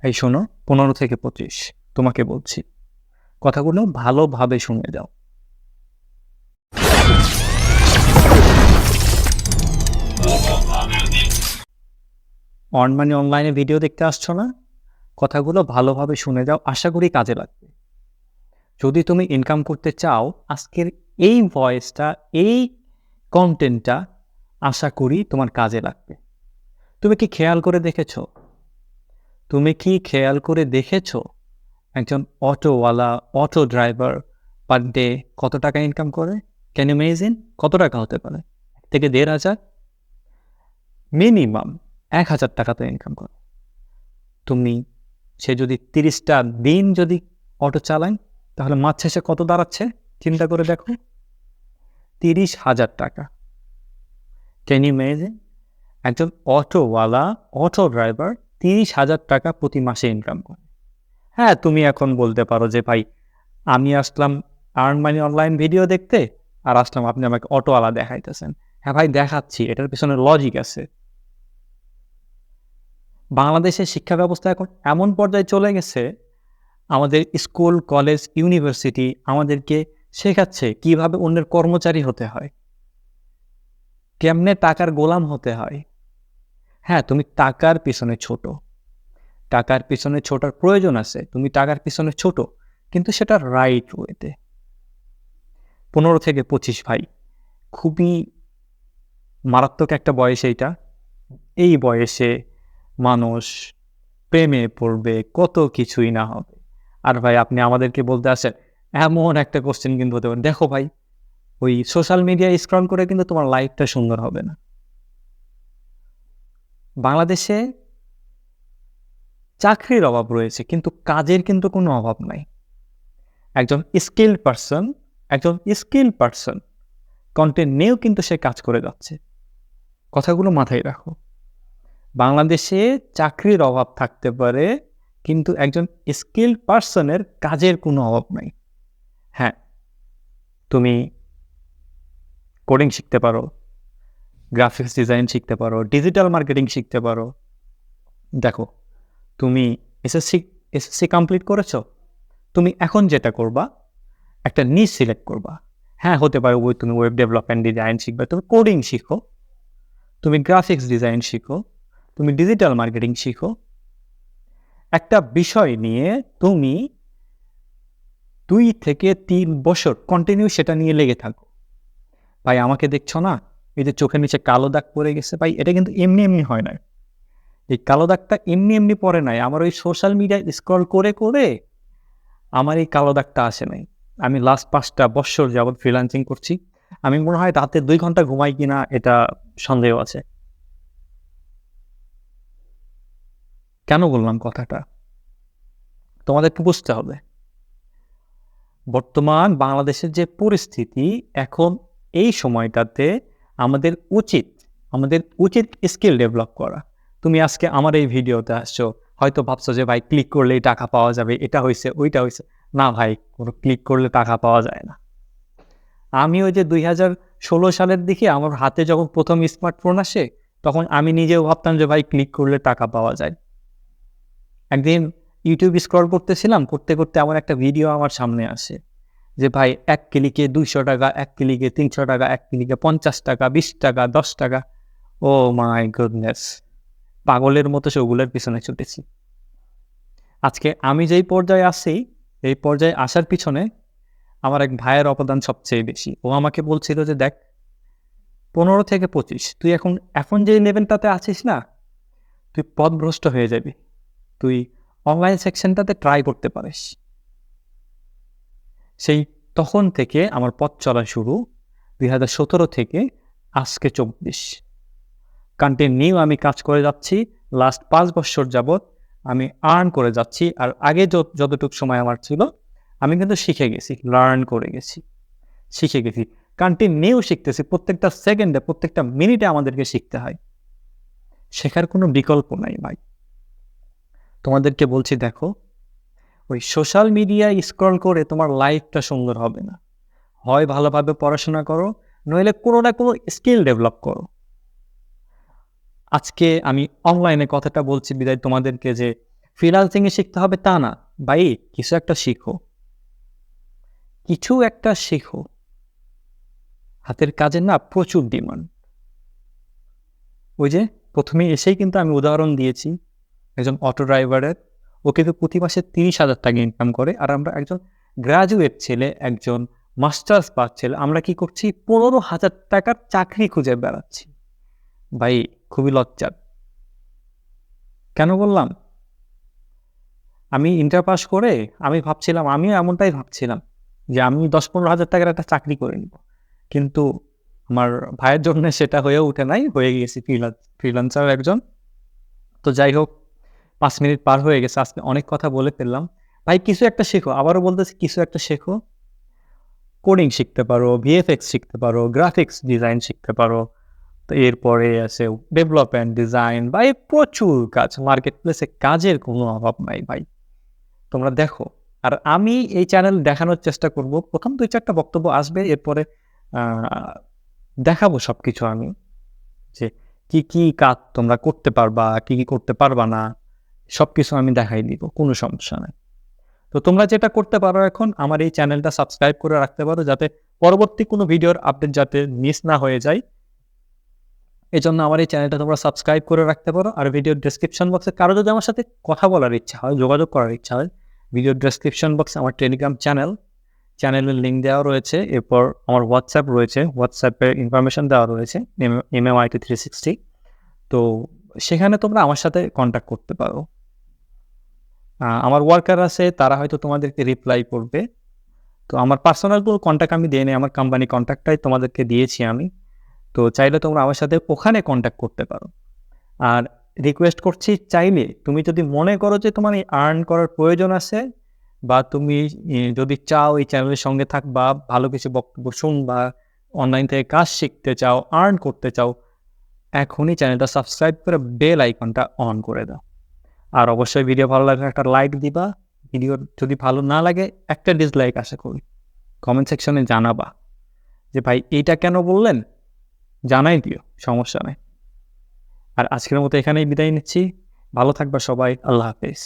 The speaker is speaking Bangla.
এই শোনো, 15 থেকে 25 তোমাকে বলছি, কথাগুলো ভালোভাবে শুনে যাও। অন মানে অনলাইনে ভিডিও দেখতে আসছো না? কথাগুলো ভালোভাবে শুনে যাও, আশা করি কাজে লাগবে। যদি তুমি ইনকাম করতে চাও, আজকের এই ভয়েসটা, এই কন্টেন্টটা আশা করি তোমার কাজে লাগবে। তুমি কি খেয়াল করে দেখেছো? একজন অটোওয়ালা, অটো ড্রাইভার পার ডে কত টাকা ইনকাম করে? Can you imagine? কত টাকা হতে পারে? 1 থেকে 1,500? মিনিমাম 1,000 টাকা তো ইনকাম করে। তুমি সে যদি 30টা দিন যদি অটো চালায়, তাহলে মাস শেষে কত দাঁড়াচ্ছে চিন্তা করে দেখো। 30,000 টাকা। Can you imagine? একজন অটোওয়ালা, অটো ড্রাইভার 30,000 টাকা প্রতি মাসে ইনকাম করে। হ্যাঁ, তুমি এখন বলতে পারো যে ভাই, আমি আসলাম আর্ন মানি অনলাইন ভিডিও দেখতে, আর আসলাম আপনি আমাকে অটোওয়ালা দেখাইতেছেন। হ্যাঁ ভাই, দেখাচ্ছি, এটার পিছনে লজিক আছে। বাংলাদেশের শিক্ষা ব্যবস্থা এখন এমন পর্যায়ে চলে গেছে, আমাদের স্কুল, কলেজ, ইউনিভার্সিটি আমাদেরকে শেখাচ্ছে কিভাবে অন্যের কর্মচারী হতে হয়, কেমনে টাকার গোলাম হতে হয়। হ্যাঁ, তুমি টাকার পিছনে ছোট, টাকার পিছনে ছোটার প্রয়োজন আছে, তুমি টাকার পিছনে ছোট, কিন্তু সেটা রাইট ওয়েতে। 15 থেকে 25 ভাই, খুবই মারাত্মক একটা বয়স এইটা। এই বয়সে মানুষ প্রেমে পড়বে, কত কিছুই না হবে। আর ভাই, আপনি আমাদেরকে বলতে আসেন, এমন একটা কোশ্চেন কিন্তু হতে পারে, দেখো ভাই, ওই সোশ্যাল মিডিয়া স্ক্রল করে কিন্তু তোমার লাইফটা সুন্দর হবে না। বাংলাদেশে চাকরির অভাব রয়েছে, কিন্তু কাজের কিন্তু কোনো অভাব নাই। একজন স্কিল্ড পারসন কন্টেন্ট নিয়েও কিন্তু সে কাজ করে যাচ্ছে। কথাগুলো মাথায় রাখো। বাংলাদেশে চাকরির অভাব থাকতে পারে, কিন্তু একজন স্কিল্ড পারসনের কাজের কোনো অভাব নাই। হ্যাঁ, তুমি কোডিং শিখতে পারো, গ্রাফিক্স ডিজাইন শিখতে পারো, ডিজিটাল মার্কেটিং শিখতে পারো। দেখো, তুমি এসএসসি এসএসসি কমপ্লিট করেছো, তুমি এখন যেটা করবা, একটা নিশ সিলেক্ট করবা। হ্যাঁ, হতে পারে তুমি ওয়েব ডেভেলপমেন্ট ডিজাইন শিখবে, তুমি কোডিং শিখো, তুমি গ্রাফিক্স ডিজাইন শিখো, তুমি ডিজিটাল মার্কেটিং শিখো। একটা বিষয় নিয়ে তুমি 2 থেকে 3 বছর কন্টিনিউ সেটা নিয়ে লেগে থাকো। ভাই, আমাকে দেখছো না, এই যে চোখের নিচে কালো দাগ পড়ে গেছে, ভাই এটা কিন্তু এমনি এমনি হয় না। এই কালো দাগটা এমনি এমনি পড়ে নাই, আমার ওই সোশ্যাল মিডিয়ায় স্ক্রল করে করে আমার এই কালো দাগটা আসে নাই। আমি লাস্ট 5টা বছর যাবৎ ফ্রিল্যান্সিং করছি। আমি মনে হয় রাতে 2 ঘন্টা ঘুমাই কিনা এটা সন্দেহ আছে। কেন বললাম কথাটা? তোমাদেরকে বুঝতে হবে, বর্তমান বাংলাদেশের যে পরিস্থিতি, এখন এই সময়টাতে আমাদের উচিত স্কিল ডেভেলপ করা। তুমি আজকে আমার এই ভিডিওতে আসছো, হয়তো ভাবছো যে ভাই ক্লিক করলেই টাকা পাওয়া যাবে, এটা হয়েছে ওইটা হয়েছে। না ভাই, কোনো ক্লিক করলে টাকা পাওয়া যায় না। আমি ওই যে 2016 সালের দিকে আমার হাতে যখন প্রথম স্মার্টফোন আসে, তখন আমি নিজেও ভাবতাম যে ভাই ক্লিক করলে টাকা পাওয়া যায়। একদিন ইউটিউব স্ক্রল করতেছিলাম, করতে করতে আমার একটা ভিডিও আমার সামনে আসে যে ভাই 1 ক্লিকে 200 টাকা, 1 ক্লিকে 300 টাকা, 1 ক্লিকে 50 টাকা, 20 টাকা, 10 টাকা। ও মাই গুডনেস! পাগলের মতো সেগুলোর পিছনে ছুটেছি। আজকে আমি যেই পর্যায়ে আছি, এই পর্যায়ে আসার পিছনে আমার এক ভাইয়ের অবদান সবচেয়ে বেশি। ও আমাকে বলছিল যে দেখ, 15 থেকে 25 তুই এখন যে লেভেলটাতে আছিস না, তুই পথভ্রষ্ট হয়ে যাবি। তুই অনলাইন সেকশনটাতে ট্রাই করতে পারিস। সেই তখন থেকে আমার পথ চলা শুরু, 2017 থেকে আজকে 24। কন্টিনিউ আমি কাজ করে যাচ্ছি। লাস্ট 5 বছর যাবৎ আমি আর্ন করে যাচ্ছি। আর আগে যতটুকু সময় আমার ছিল, আমি কিন্তু শিখে গেছি, লার্ন করে গেছি, শিখে গেছি। কন্টিনিউ শিখতেছি, প্রত্যেকটা সেকেন্ডে, প্রত্যেকটা মিনিটে আমাদেরকে শিখতে হয়। শেখার কোনো বিকল্প নাই ভাই। তোমাদেরকে বলছি, দেখো, ওই সোশ্যাল মিডিয়ায় স্ক্রল করে তোমার লাইফটা সুন্দর হবে না। হয় ভালোভাবে পড়াশোনা করো, নইলে কোনো না কোনো স্কিল ডেভেলপ করো। আজকে আমি অনলাইনে কথাটা বলছি বিদায় তোমাদেরকে যে ফ্রিল্যান্সিংয়ে শিখতে হবে তা না ভাই, কিছু একটা শিখো, কিছু একটা শেখো। হাতের কাজের না প্রচুর ডিমান্ড। ওই যে প্রথমে এসেই কিন্তু আমি উদাহরণ দিয়েছি একজন অটো ড্রাইভারের, ও কিন্তু প্রতি মাসে 30,000 টাকা ইনকাম করে, আর আমরা একজন গ্রাজুয়েট ছেলে, একজন মাস্টার্স পাস ছেলে, আমরা কি করছি 15,000 টাকার চাকরি খুঁজে বেড়াচ্ছি। ভাই খুবই লজ্জার। কেন বললাম? আমি ইন্টার পাস করে আমি ভাবছিলাম, আমিও এমনটাই ভাবছিলাম যে আমি 10-15,000 টাকার একটা চাকরি করে নিব, কিন্তু আমার ভাইয়ের জন্য সেটা হয়ে ওঠে নাই, হয়ে গেছি ফ্রিল্যান্সার একজন। তো যাই হোক, 5 মিনিট পার হয়ে গেছে, আজকে অনেক কথা বলে ফেললাম। ভাই কিছু একটা শেখো, আবারও বলতেছি কিছু একটা শেখো। কোডিং শিখতে পারো, ভিএফএক্স শিখতে পারো, গ্রাফিক্স ডিজাইন শিখতে পারো, তো এরপরে আছে ডেভেলপমেন্ট ডিজাইন। ভাই প্রচুর কাজ, মার্কেট প্লেসে কাজের কোনো অভাব নাই ভাই, তোমরা দেখো। আর আমি এই চ্যানেল দেখানোর চেষ্টা করব, প্রথম 2-4টা বক্তব্য আসবে, এরপরে দেখাবো সবকিছু আমি, যে কি কি কাজ তোমরা করতে পারবা, কি কি করতে পারবা না, সবকিছু আমি দেখাই দিব, কোনো সমস্যা নাই। তো তোমরা যেটা করতে পারো এখন, আমার এই চ্যানেলটা সাবস্ক্রাইব করে রাখতে পারো, যাতে পরবর্তী কোনো ভিডিওর আপডেট যাতে মিস না হয়ে যায়। এজন্য আমার এই চ্যানেলটা তোমরা সাবস্ক্রাইব করে রাখতে পারো। আর ভিডিওর ডেসক্রিপশন বক্সে কারো যদি আমার সাথে কথা বলার ইচ্ছা হয়, যোগাযোগ করার ইচ্ছা হয়, ভিডিওর ডেসক্রিপশন বক্সে আমার টেলিগ্রাম চ্যানেলের লিঙ্ক দেওয়া রয়েছে, এরপর আমার হোয়াটসঅ্যাপ রয়েছে, হোয়াটসঅ্যাপের ইনফরমেশন দেওয়া রয়েছে, MMIT360। তো সেখানে তোমরা আমার সাথে কন্ট্যাক্ট করতে পারো। আমার ওয়ার্কার আছে, তারা হয়তো তোমাদেরকে রিপ্লাই করবে। তো আমার পার্সোনাল কোনো কন্ট্যাক্ট আমি দিই নাই, আমার কোম্পানি কন্ট্যাক্টটাই তোমাদেরকে দিয়েছি আমি। তো চাইলে তোমরা আমার সাথে ওখানে কন্ট্যাক্ট করতে পারো। আর রিকোয়েস্ট করছি, চাইলে তুমি যদি মনে করো যে তোমার এই আর্ন করার প্রয়োজন আছে, বা তুমি যদি চাও এই চ্যানেলের সঙ্গে থাকবা, ভালো কিছু বক্তব্য শুনবা, অনলাইন থেকে কাজ শিখতে চাও, আর্ন করতে চাও, এখনই চ্যানেলটা সাবস্ক্রাইব করে বেল আইকনটা অন করে দাও। আর অবশ্যই ভিডিও ভালো লাগলে একটা লাইক দিবা, ভিডিও যদি ভালো না লাগে একটা ডিসলাইক আশা করি। কমেন্ট সেকশনে জানাবা যে ভাই এইটা কেন বললেন, জানাই দিও, সমস্যা নেই। আর আজকের মতো এখানেই বিদায় নিচ্ছি। ভালো থাকবা সবাই, আল্লাহ হাফেজ।